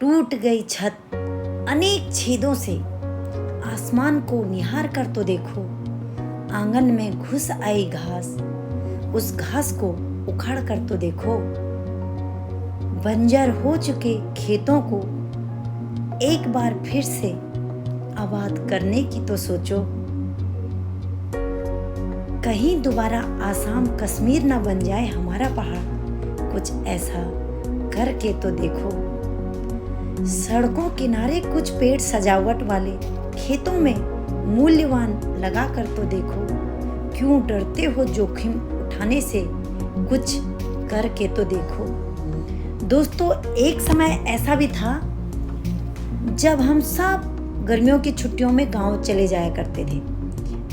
टूट गई छत अनेक छेदों से, आसमान को निहार कर तो देखो। आंगन में घुस आई घास, उस घास को उखाड़ कर तो देखो। बंजर हो चुके खेतों को एक बार फिर से आबाद करने की तो सोचो। कहीं दोबारा आसाम कश्मीर ना बन जाए हमारा पहाड़, कुछ ऐसा करके तो देखो। सड़कों किनारे कुछ पेड़ सजावट वाले, खेतों में मूल्यवान लगा कर तो देखो। क्यों डरते हो जोखिम उठाने से, कुछ करके तो देखो। दोस्तों, एक समय ऐसा भी था जब हम सब गर्मियों की छुट्टियों में गांव चले जाया करते थे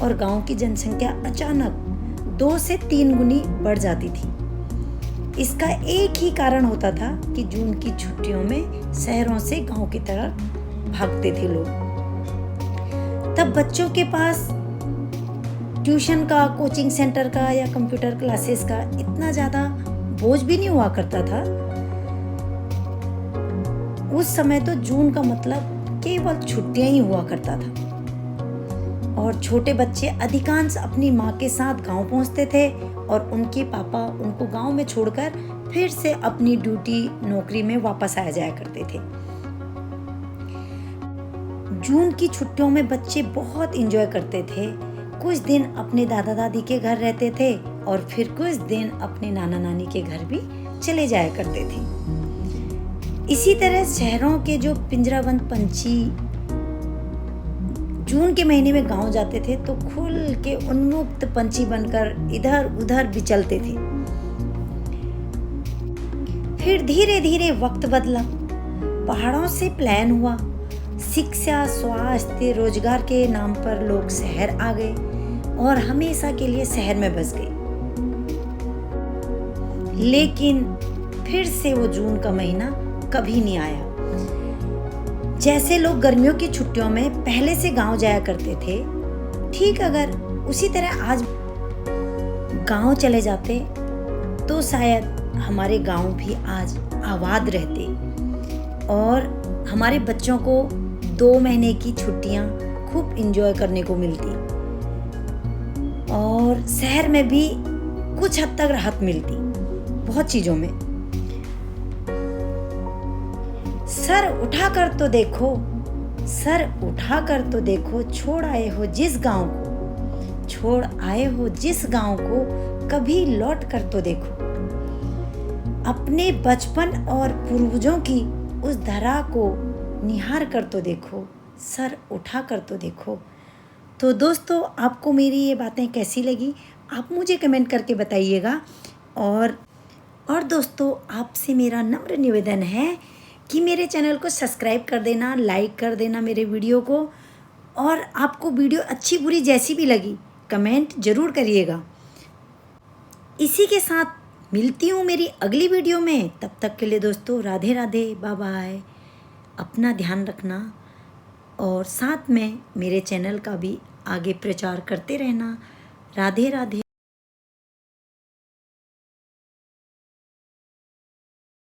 और गांव की जनसंख्या अचानक 2 से 3 गुनी बढ़ जाती थी। इसका एक ही कारण होता था कि जून की छुट्टियों में शहरों से गांव की तरफ भागते थे लोग। तब बच्चों के पास ट्यूशन का, कोचिंग सेंटर का या कंप्यूटर क्लासेस का इतना ज़्यादा बोझ भी नहीं हुआ करता था। उस समय तो जून का मतलब केवल छुट्टियां ही हुआ करता था और छोटे बच्चे अधिकांश अपनी माँ के साथ गांव पहुंचते थे और उनके पापा उनको गांव में छोड़कर फिर से अपनी ड्यूटी, नौकरी में वापस आ जाया करते थे। जून की छुट्टियों में बच्चे बहुत एंजॉय करते थे। कुछ दिन अपने दादा दादी के घर रहते थे और फिर कुछ दिन अपने नाना नानी के घर भी चले जाया करते थे। इसी तरह शहरों के जो पिंजराबंद पंछी जून के महीने में गांव जाते थे तो खुल के उन्मुक्त पंछी बनकर इधर उधर विचलते थे। फिर धीरे धीरे वक्त बदला, पहाड़ों से प्लान हुआ, शिक्षा, स्वास्थ्य, रोजगार के नाम पर लोग शहर आ गए और हमेशा के लिए शहर में बस गए। लेकिन फिर से वो जून का महीना कभी नहीं आया। जैसे लोग गर्मियों की छुट्टियों में पहले से गांव जाया करते थे, ठीक अगर उसी तरह आज गांव चले जाते तो शायद हमारे गांव भी आज आबाद रहते और हमारे बच्चों को 2 महीने की छुट्टियां खूब एंजॉय करने को मिलती और शहर में भी कुछ हद तक राहत मिलती बहुत चीजों में। सर उठा कर तो देखो, सर उठा कर तो देखो, छोड़ आए हो जिस गांव को, छोड़ आए हो जिस गांव को, कभी लौट कर तो देखो। अपने बचपन और पूर्वजों की उस धरा को निहार कर तो देखो, सर उठा कर तो देखो। तो दोस्तों, आपको मेरी ये बातें कैसी लगी आप मुझे कमेंट करके बताइएगा। और दोस्तों, आपसे मेरा नम्र निवेदन है कि मेरे चैनल को सब्सक्राइब कर देना, लाइक कर देना मेरे वीडियो को, और आपको वीडियो अच्छी बुरी जैसी भी लगी कमेंट ज़रूर करिएगा। इसी के साथ मिलती हूँ मेरी अगली वीडियो में। तब तक के लिए दोस्तों राधे राधे, बाय बाय। अपना ध्यान रखना और साथ में मेरे चैनल का भी आगे प्रचार करते रहना। राधे राधे।